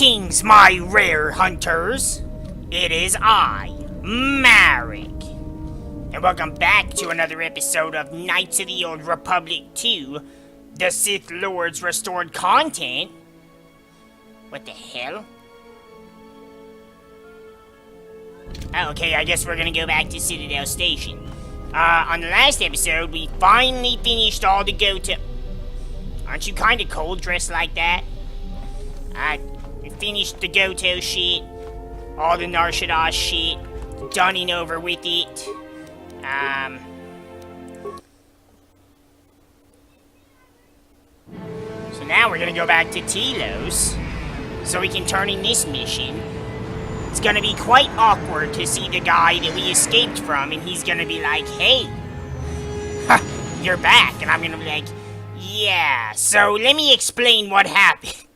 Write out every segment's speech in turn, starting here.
Greetings, my rare hunters. It is I, MariK. And welcome back to another episode of Knights of the Old Republic 2, the Sith Lord's restored content. What the hell? Okay, I guess we're gonna go back to Citadel Station. On the last episode, we finally finished all the KotOR. Aren't you kinda cold dressed like that? We finished the KotOR shit, all the Nar Shaddaa shit, dunning over with it. So now we're gonna go back to Telos, so we can turn in this mission. It's gonna be quite awkward to see the guy that we escaped from, and he's gonna be like, hey, you're back, and I'm gonna be like, yeah, so let me explain what happened.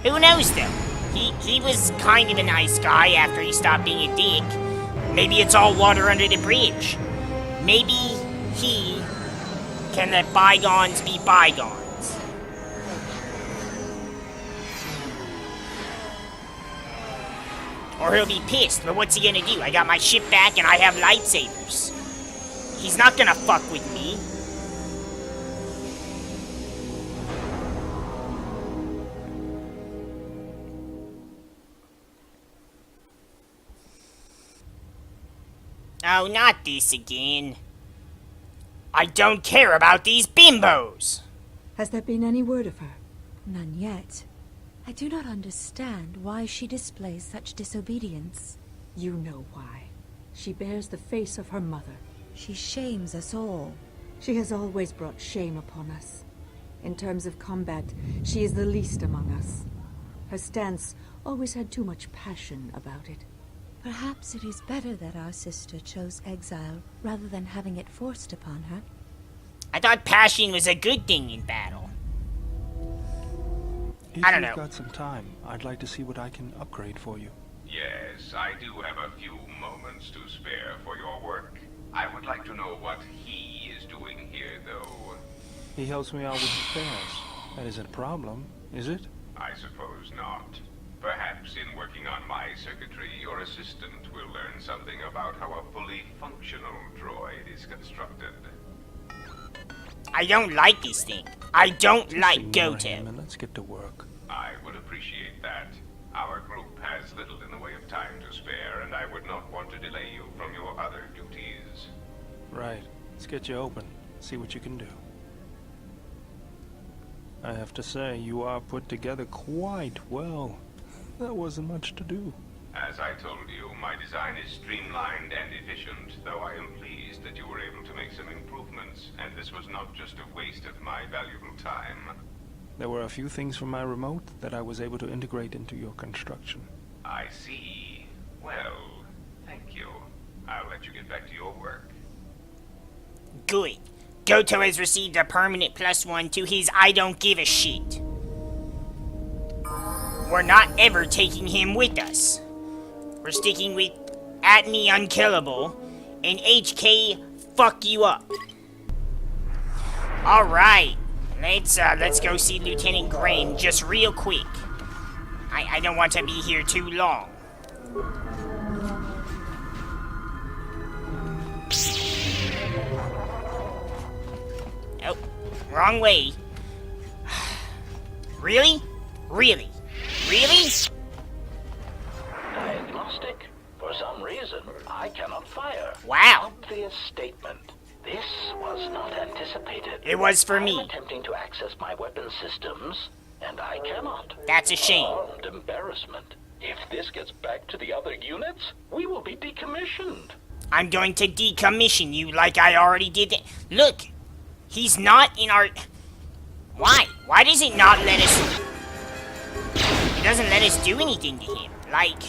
Who knows, though? He was kind of a nice guy after he stopped being a dick. Maybe it's all water under the bridge. Maybe he can let bygones be bygones. Or he'll be pissed, but what's he gonna do? I got my ship back and I have lightsabers. He's not gonna fuck with me. Oh, not this again. I don't care about these bimbos! Has there been any word of her? None yet. I do not understand why she displays such disobedience. You know why. She bears the face of her mother. She shames us all. She has always brought shame upon us. In terms of combat, she is the least among us. Her stance always had too much passion about it. Perhaps it is better that our sister chose exile rather than having it forced upon her. I thought passion was a good thing in battle. I don't know. If you've got some time, I'd like to see what I can upgrade for you. Yes, I do have a few moments to spare for your work. I would like to know what he is doing here, though. He helps me out with affairs. That isn't a problem, is it? I suppose not. Perhaps in working on my circuitry, your assistant will learn something about how a fully functional droid is constructed. I don't like this thing. I don't like Ignore KotOR. him and let's get to work. I would appreciate that. Our group has little in the way of time to spare, and I would not want to delay you from your other duties. Right. Let's get you open. See what you can do. I have to say, you are put together quite well. That wasn't much to do. As I told you, my design is streamlined and efficient, though I am pleased that you were able to make some improvements, and this was not just a waste of my valuable time. There were a few things from my remote that I was able to integrate into your construction. I see. Well, thank you. I'll let you get back to your work. Good. KotOR has received a permanent +1 to his I don't give a shit. We're not ever taking him with us. We're sticking with @me unkillable and HK fuck you up. Alright. Let's go see Lieutenant Graham just real quick. I don't want to be here too long. Oh, wrong way. Really? Really? Really? Diagnostic. For some reason, I cannot fire. Wow. Obvious statement. This was not anticipated. It was for I'm me. attempting to access my weapon systems, and I cannot. That's a shame. Armed embarrassment. If this gets back to the other units, we will be decommissioned. I'm going to decommission you like I already did. Look, he's not in our... Why? Why does it not let us... It doesn't let us do anything to him. Like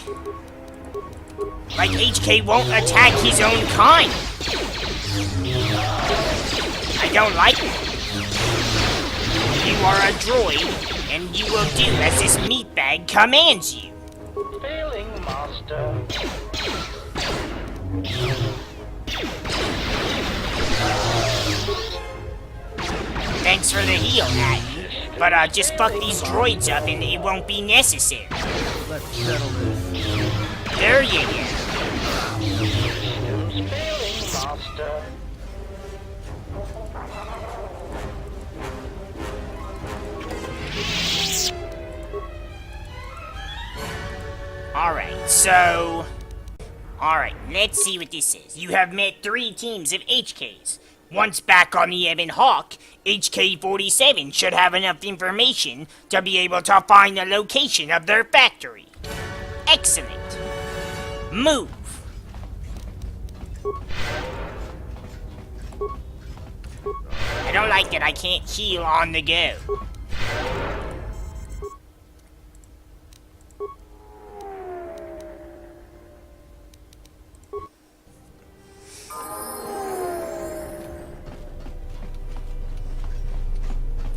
HK won't attack his own kind. I don't like it. You are a droid, and you will do as this meatbag commands you. Failing, Master. Thanks for the heal, Hatton. But just fuck these droids up and it won't be necessary. Let's settle this. There you go. Systems failing, Master. Alright, so... Alright, let's see what this is. You have met 3 teams of HKs. Once back on the Ebon Hawk, HK-47 should have enough information to be able to find the location of their factory. Excellent. Move. I don't like that I can't heal on the go.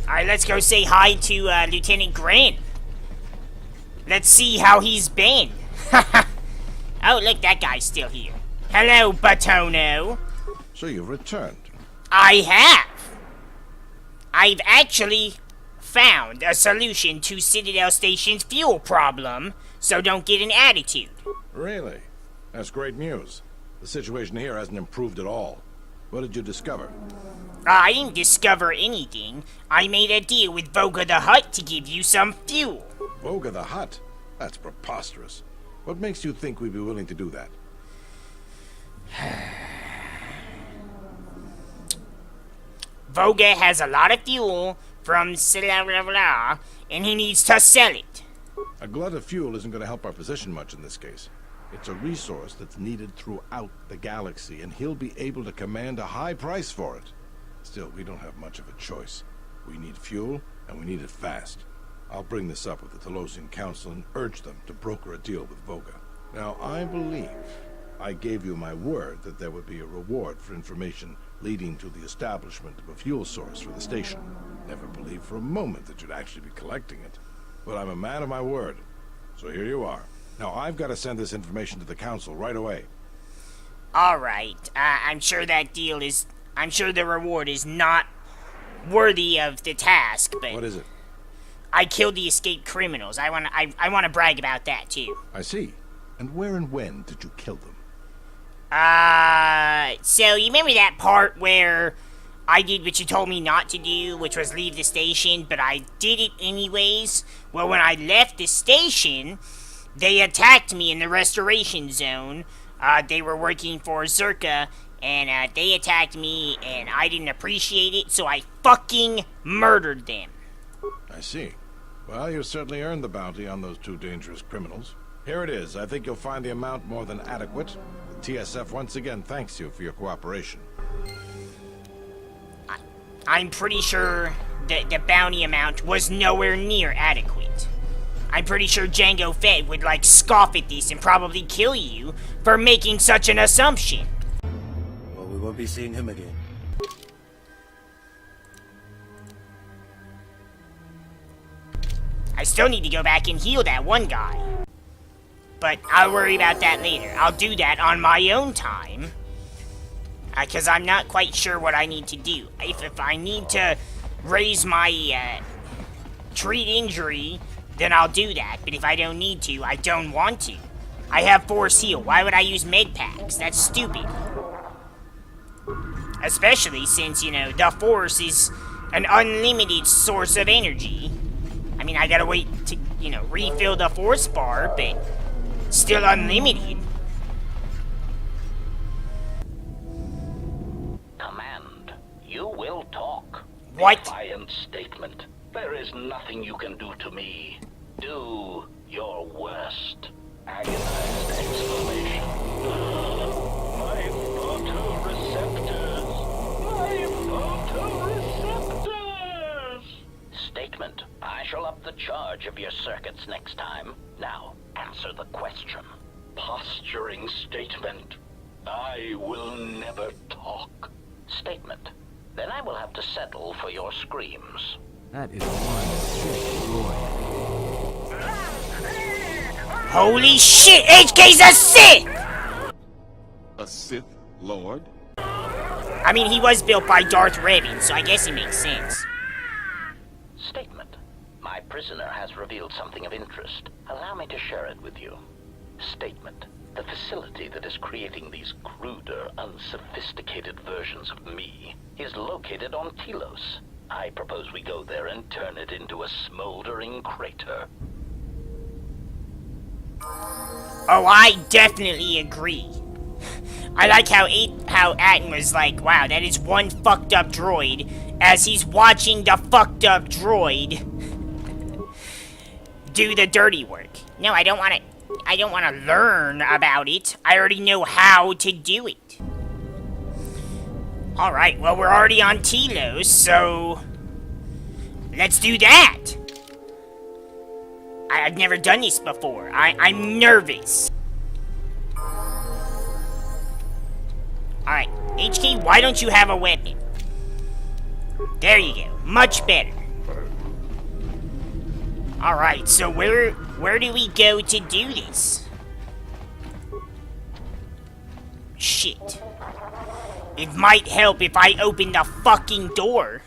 Alright, let's go say hi to Lieutenant Grant. Let's see how he's been. Oh, look, that guy's still here. Hello, Batono. So you've returned. I have. I've actually found a solution to Citadel Station's fuel problem, so don't get an attitude. Really? That's great news. The situation here hasn't improved at all. What did you discover? I didn't discover anything. I made a deal with Voga the Hutt to give you some fuel. Voga the Hutt? That's preposterous. What makes you think we'd be willing to do that? Voga has a lot of fuel from Citadel, and he needs to sell it. A glut of fuel isn't going to help our position much in this case. It's a resource that's needed throughout the galaxy, and he'll be able to command a high price for it. Still, we don't have much of a choice. We need fuel, and we need it fast. I'll bring this up with the Telosian Council and urge them to broker a deal with Voga. Now, I believe I gave you my word that there would be a reward for information leading to the establishment of a fuel source for the station. Never believed for a moment that you'd actually be collecting it. But I'm a man of my word, so here you are. Now, I've got to send this information to the Council right away. Alright, I'm sure that deal is... I'm sure the reward is not worthy of the task, but... What is it? I killed the escaped criminals. I want to brag about that, too. I see. And where and when did you kill them? So you remember that part where I did what you told me not to do, which was leave the station, but I did it anyways? Well, when I left the station, they attacked me in the restoration zone. They were working for Zerka, and they attacked me, and I didn't appreciate it, so I fucking murdered them. I see. Well, you've certainly earned the bounty on those 2 dangerous criminals. Here it is. I think you'll find the amount more than adequate. The TSF once again thanks you for your cooperation. I'm pretty sure that the bounty amount was nowhere near adequate. I'm pretty sure Jango Fett would, scoff at this and probably kill you for making such an assumption. Well, we won't be seeing him again. I still need to go back and heal that one guy. But I'll worry about that later. I'll do that on my own time. Because I'm not quite sure what I need to do. If I need to raise my treat injury, then I'll do that. But if I don't need to, I don't want to. I have Force Heal. Why would I use med packs? That's stupid. Especially since, the Force is an unlimited source of energy. I mean, I gotta wait to, refill the Force bar, but still unlimited. Command, you will talk. What? Defiant statement. There is nothing you can do to me. Do your worst. Agonized exclamation. My photoreceptors! My photoreceptors! Statement. I shall up the charge of your circuits next time. Now, answer the question. Posturing statement. I will never talk. Statement. Then I will have to settle for your screams. That is one sick droid. Holy shit! HK's a Sith! A Sith Lord? I mean, he was built by Darth Revan, so I guess it makes sense. prisoner has revealed something of interest. Allow me to share it with you. Statement. The facility that is creating these cruder, unsophisticated versions of me is located on Telos. I propose we go there and turn it into a smoldering crater. Oh, I definitely agree. I like how Atten was like, wow, that is one fucked up droid, as he's watching the fucked up droid do the dirty work. No, I don't want to learn about it. I already know how to do it. Alright, well, we're already on Telos, so let's do that. I've never done this before. I'm nervous. Alright, HK, why don't you have a weapon? There you go. Much better. Alright, so where do we go to do this? Shit. It might help if I open the fucking door.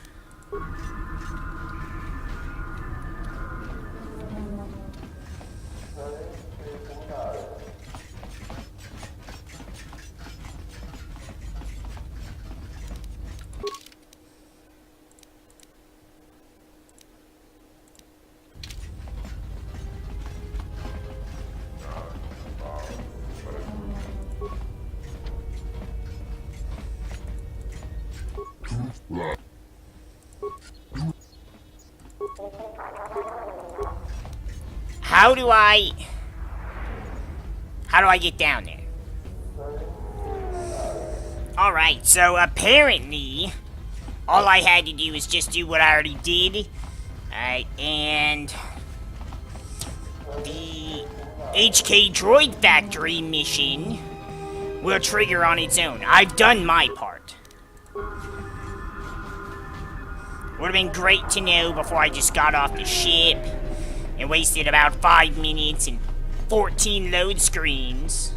How do I get down there? Alright, so apparently all I had to do is just do what I already did. And the HK Droid Factory mission will trigger on its own. I've done my part. Would have been great to know before I just got off the ship and wasted about 5 minutes and 14 load screens.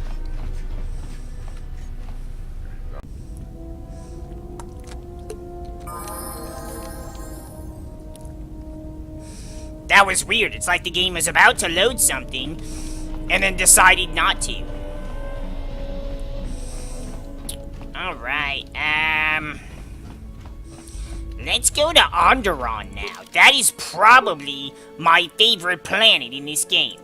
That was weird. It's like the game was about to load something and then decided not to. Alright, let's go to Onderon now. That is probably my favorite planet in this game.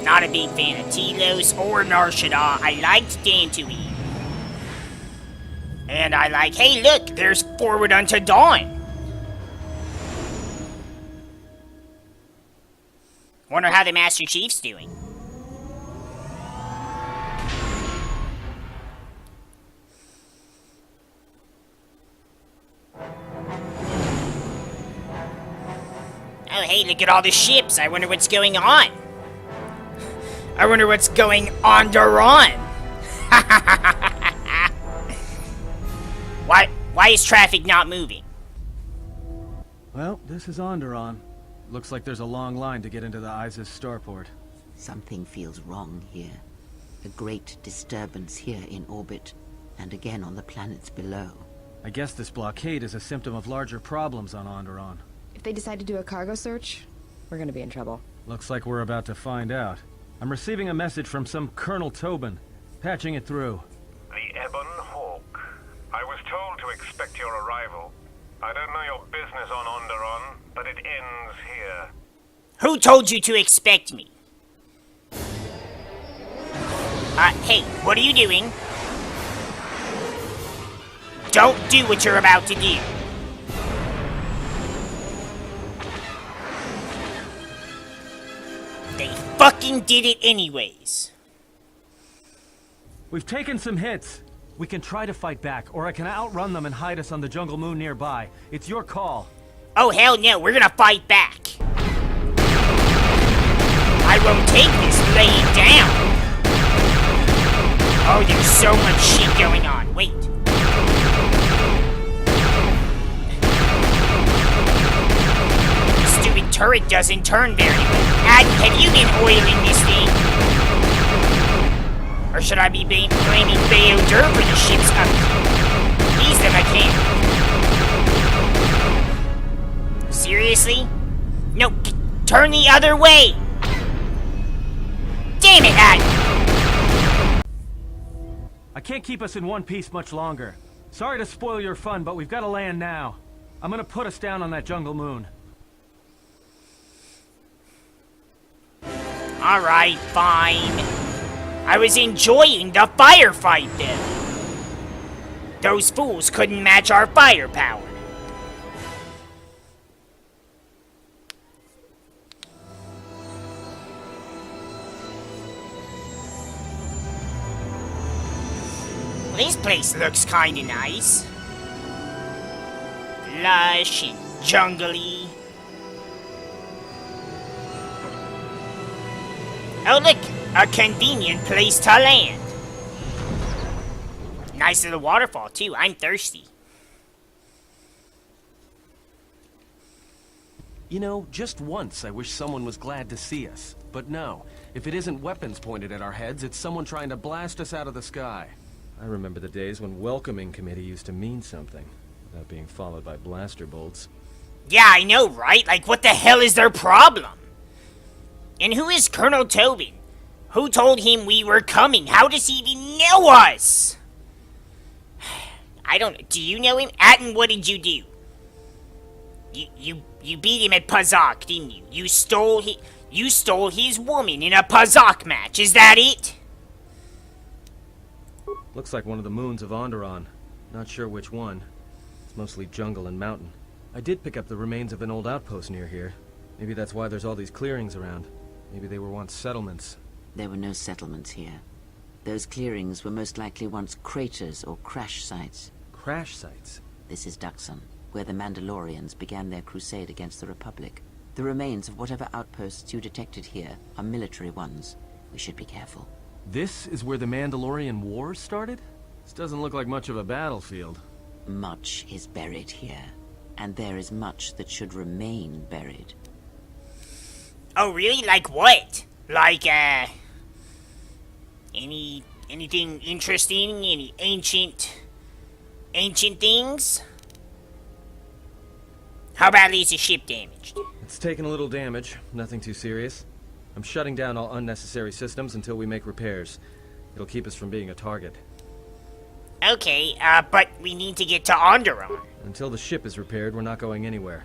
Not a big fan of Telos or Nar Shaddaa. I liked Dantooine. And I like, hey look, there's Forward Unto Dawn. Wonder how the Master Chief's doing. Oh hey, look at all the ships. I wonder what's going on. I wonder what's going on Duran. Why is traffic not moving? Well, this is Onderon. Looks like there's a long line to get into the Isis starport. Something feels wrong here. A great disturbance here in orbit, and again on the planets below. I guess this blockade is a symptom of larger problems on Onderon. If they decide to do a cargo search, we're gonna be in trouble. Looks like we're about to find out. I'm receiving a message from some Colonel Tobin. Patching it through. The Ebon Hawk. I was told to expect your arrival. I don't know your business on Onderon, but it ends here. Who told you to expect me? Hey, what are you doing? Don't do what you're about to do. They fucking did it anyways. We've taken some hits. We can try to fight back, or I can outrun them and hide us on the jungle moon nearby. It's your call. Oh, hell no, we're gonna fight back. I won't take this laying down. Oh, there's so much shit going on. Wait. The stupid turret doesn't turn very well. Have you been oiling this thing? Or should I be blaming Bao-Dur for the ship's upkeep? He's the mechanic. Seriously? No, turn the other way! Damn it, I can't keep us in one piece much longer. Sorry to spoil your fun, but we've got to land now. I'm gonna put us down on that jungle moon. Alright, fine. I was enjoying the firefight, though. Those fools couldn't match our firepower. This place looks kinda nice. Lush and jungly. Oh look, a convenient place to land. Nice little waterfall too, I'm thirsty. You know, just once I wish someone was glad to see us. But no, if it isn't weapons pointed at our heads, it's someone trying to blast us out of the sky. I remember the days when welcoming committee used to mean something, without being followed by blaster bolts. Yeah, I know, right? Like, what the hell is their problem? And who is Colonel Tobin? Who told him we were coming? How does he even know us? I don't... Do you know him? Atten, what did you do? You beat him at Pazak, didn't you? You stole his woman in a Pazak match, is that it? Looks like one of the moons of Onderon. Not sure which one. It's mostly jungle and mountain. I did pick up the remains of an old outpost near here. Maybe that's why there's all these clearings around. Maybe they were once settlements. There were no settlements here. Those clearings were most likely once craters or crash sites. Crash sites? This is Duxon, where the Mandalorians began their crusade against the Republic. The remains of whatever outposts you detected here are military ones. We should be careful. This is where the Mandalorian Wars started? This doesn't look like much of a battlefield. Much is buried here, and there is much that should remain buried. Oh, really? Like what? Like, anything interesting? Any ancient things? How badly is the ship damaged? It's taken a little damage, nothing too serious. I'm shutting down all unnecessary systems until we make repairs. It'll keep us from being a target. Okay, but we need to get to Onderon. Until the ship is repaired, we're not going anywhere.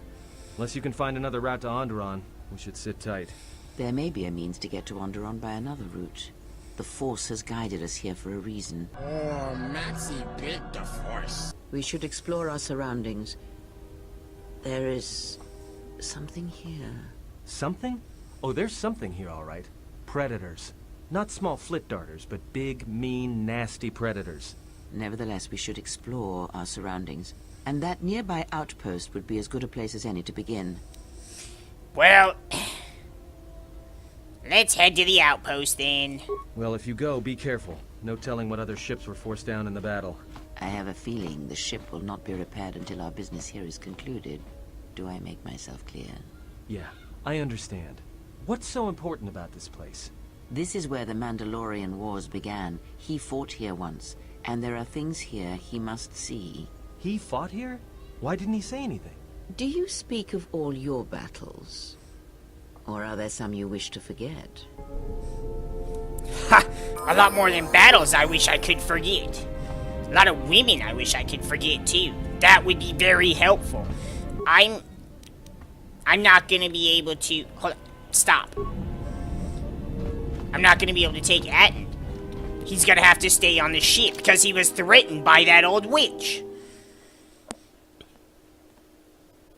Unless you can find another route to Onderon, we should sit tight. There may be a means to get to Onderon by another route. The Force has guided us here for a reason. Oh, Maxie bit the Force. We should explore our surroundings. There is something here. Something? Oh, there's something here, all right. Predators. Not small flit darters, but big, mean, nasty predators. Nevertheless, we should explore our surroundings. And that nearby outpost would be as good a place as any to begin. Well, let's head to the outpost then. Well, if you go, be careful. No telling what other ships were forced down in the battle. I have a feeling the ship will not be repaired until our business here is concluded. Do I make myself clear? Yeah, I understand. What's so important about this place? This is where the Mandalorian Wars began. He fought here once, and there are things here he must see. He fought here? Why didn't he say anything? Do you speak of all your battles? Or are there some you wish to forget? Ha! A lot more than battles I wish I could forget. A lot of women I wish I could forget too. That would be very helpful. I'm not gonna be able to... Hold on. Stop. I'm not gonna be able to take Atten. He's gonna have to stay on the ship because he was threatened by that old witch.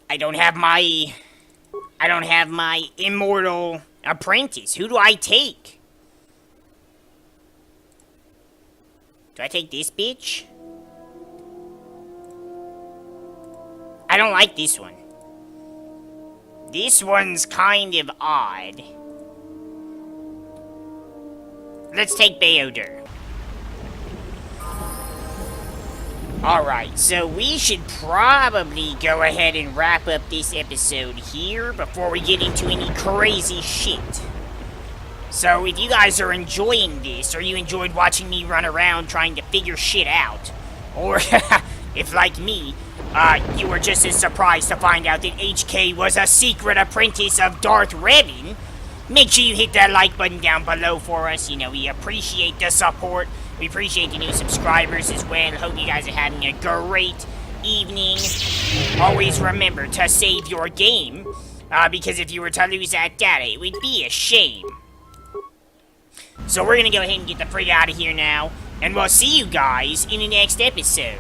I don't have my immortal apprentice. Who do I take? Do I take this bitch? I don't like this one. This one's kind of odd. Let's take Bao-Dur. Alright, so we should probably go ahead and wrap up this episode here before we get into any crazy shit. So if you guys are enjoying this, or you enjoyed watching me run around trying to figure shit out, or if, like me, you were just as surprised to find out that HK was a secret apprentice of Darth Revan, make sure you hit that like button down below for us. You know, we appreciate the support. We appreciate the new subscribers as well. Hope you guys are having a great evening. Always remember to save your game, because if you were to lose that data, it would be a shame. So we're gonna go ahead and get the frig out of here now, and we'll see you guys in the next episode.